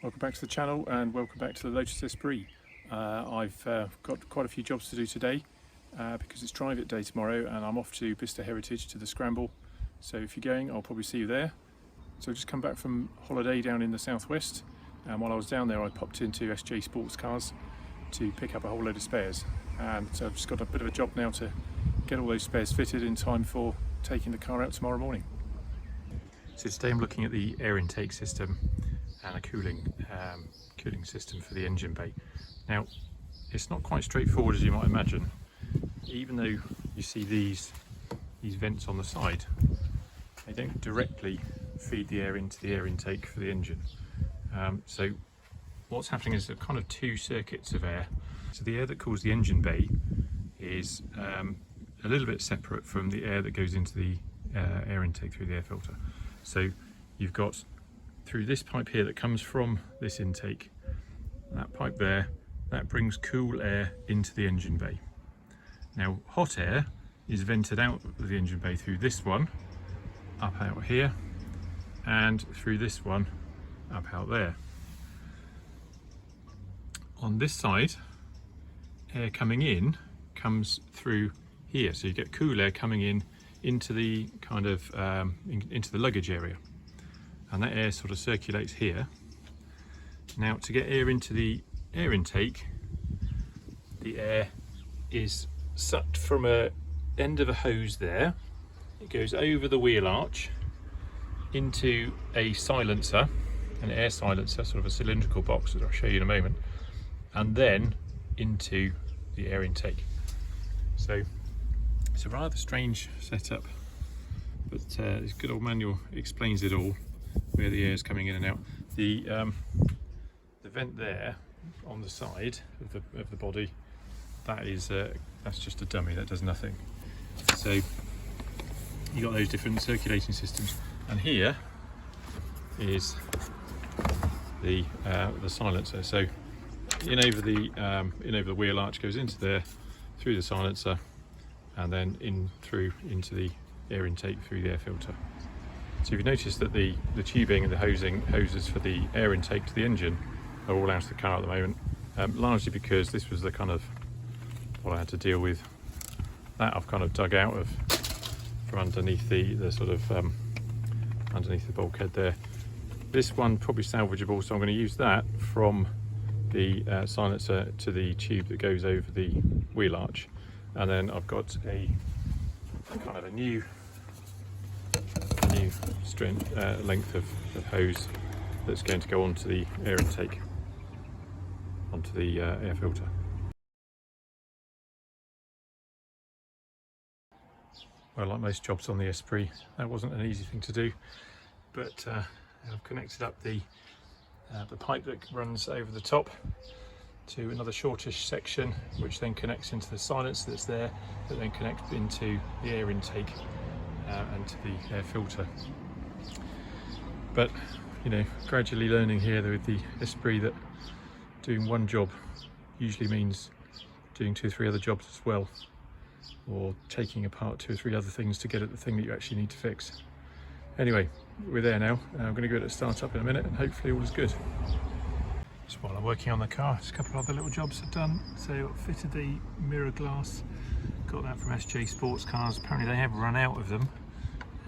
Welcome back to the channel and welcome back to the Lotus Esprit. I've got quite a few jobs to do today because it's Drive It Day tomorrow and I'm off to Bicester Heritage to the Scramble. So if you're going, I'll probably see you there. So I just come back from holiday down in the southwest, and while I was down there I popped into SJ Sports Cars to pick up a whole load of spares. And so I've just got a bit of a job now to get all those spares fitted in time for taking the car out tomorrow morning. So today I'm looking at the air intake system and a cooling system for the engine bay. Now, it's not quite straightforward as you might imagine. Even though you see these vents on the side, they don't directly feed the air into the air intake for the engine. So what's happening is there are kind of two circuits of air. So the air that cools the engine bay is a little bit separate from the air that goes into the air intake through the air filter. So you've got through this pipe here that comes from this intake, that pipe there, that brings cool air into the engine bay. Now hot air is vented out of the engine bay through this one, up out here, and through this one, up out there. On this side, air coming in comes through here, so you get cool air coming in into the kind of into the luggage area, and that air sort of circulates here. Now to get air into the air intake, the air is sucked from a end of a hose there. It goes over the wheel arch into a silencer, an air silencer, sort of a cylindrical box that I'll show you in a moment, and then into the air intake. So it's a rather strange setup, but this good old manual explains it all, where the air is coming in and out. The vent there on the side of the body, that's just a dummy, that does nothing. So you got those different circulating systems, and here is the silencer. So in over the wheel arch, goes into there through the silencer, and then into the air intake through the air filter. So if you notice that the tubing and the hoses for the air intake to the engine are all out of the car at the moment, largely because this was the kind of what I had to deal with. That I've kind of dug out of from underneath the sort of underneath the bulkhead there. This one probably salvageable, so I'm going to use that from the silencer to the tube that goes over the wheel arch, and then I've got a kind of a new length of hose that's going to go onto the air intake, onto the air filter. Well, like most jobs on the Esprit, that wasn't an easy thing to do, but I've connected up the pipe that runs over the top to another shortish section, which then connects into the silencer that's there, that then connects into the air intake and to the air filter. But you know, gradually learning here with the Esprit that doing one job usually means doing 2 or 3 other jobs as well, or taking apart 2 or 3 other things to get at the thing that you actually need to fix. Anyway, we're there now. I'm going to go to start up in a minute, and hopefully all is good. So while I'm working on the car, just a couple of other little jobs are done. So I fitted the mirror glass, got that from SJ Sports Cars. Apparently they have run out of them,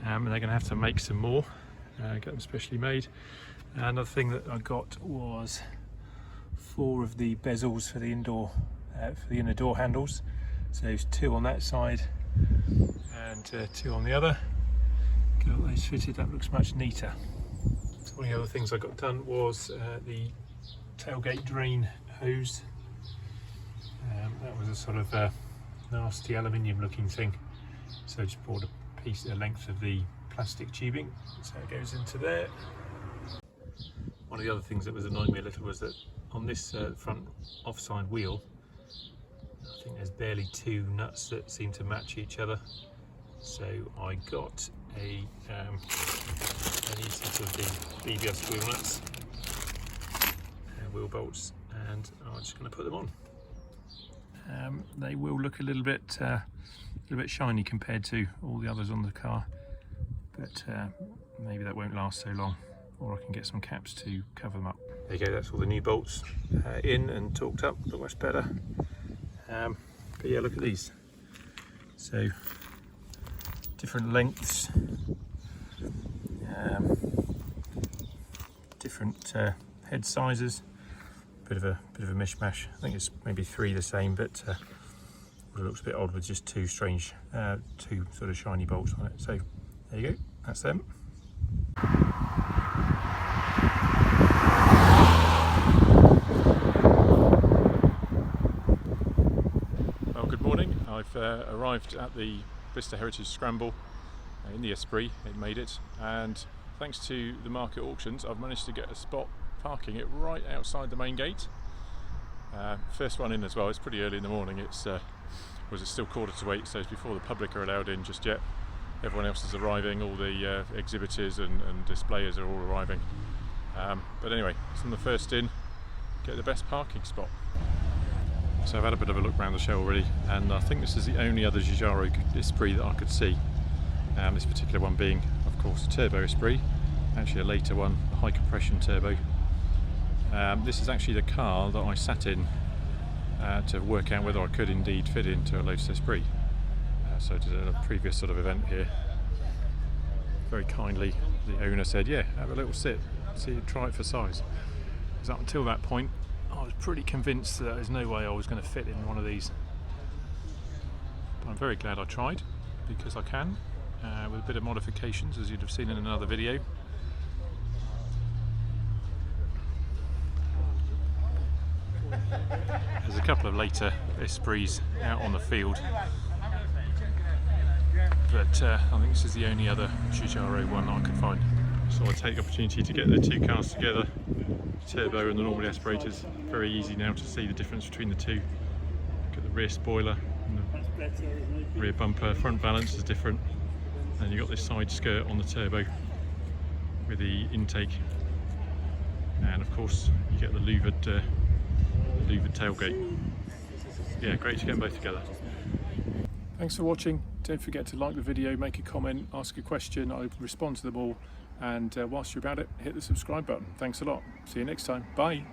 and they're going to have to make some more, get them specially made. Another thing that I got was 4 of the bezels for the inner door handles. So there's 2 on that side and 2 on the other. Got those fitted, that looks much neater. So one of the other things I got done was the tailgate drain hose. That was a sort of nasty aluminium looking thing. So I just bought a length of the plastic tubing, so it goes into there. One of the other things that was annoying me a little was that on this front offside wheel, I think there's barely 2 nuts that seem to match each other. So I got an set of the BBS wheel nuts and wheel bolts, and I'm just going to put them on. They will look a little bit shiny compared to all the others on the car, but maybe that won't last so long, or I can get some caps to cover them up. there you go, that's all the new bolts in and torqued up, look much better. But yeah, look at these. So different lengths, different head sizes, bit of a mishmash. I think it's maybe 3 the same, but it looks a bit odd with just two strange, two sort of shiny bolts on it. So there you go, that's them. Well, good morning. I've arrived at the Bicester Heritage Scramble in the Esprit. It made it, and thanks to the market auctions I've managed to get a spot parking it right outside the main gate. First one in as well. It's pretty early in the morning. It's still 7:45, so it's before the public are allowed in just yet. Everyone else is arriving, all the exhibitors and displayers are all arriving. But anyway, so I'm the first in, get the best parking spot. So I've had a bit of a look around the show already, and I think this is the only other Giugiaro Esprit that I could see. This particular one being, of course, a turbo Esprit, actually a later one, a high compression turbo. This is actually the car that I sat in to work out whether I could indeed fit into a Lotus Esprit. So I did a previous sort of event here. Very kindly, the owner said, yeah, have a little sit, see, try it for size. Because up until that point, I was pretty convinced that there's no way I was going to fit in one of these. But I'm very glad I tried, because I can, with a bit of modifications, as you'd have seen in another video. There's a couple of later Esprits out on the field, but I think this is the only other Giugiaro one I could find. So I take the opportunity to get the two cars together, the turbo and the normal aspirators. Very easy now to see the difference between the two. Look at the rear spoiler and the rear bumper. Front balance is different, and you've got this side skirt on the turbo with the intake, and of course you get the louvered tailgate. Yeah, great to get them both together. Thanks for watching. Don't forget to like the video, make a comment, ask a question. I respond to them all, and whilst you're about it, hit the subscribe button. Thanks a lot. See you next time. Bye.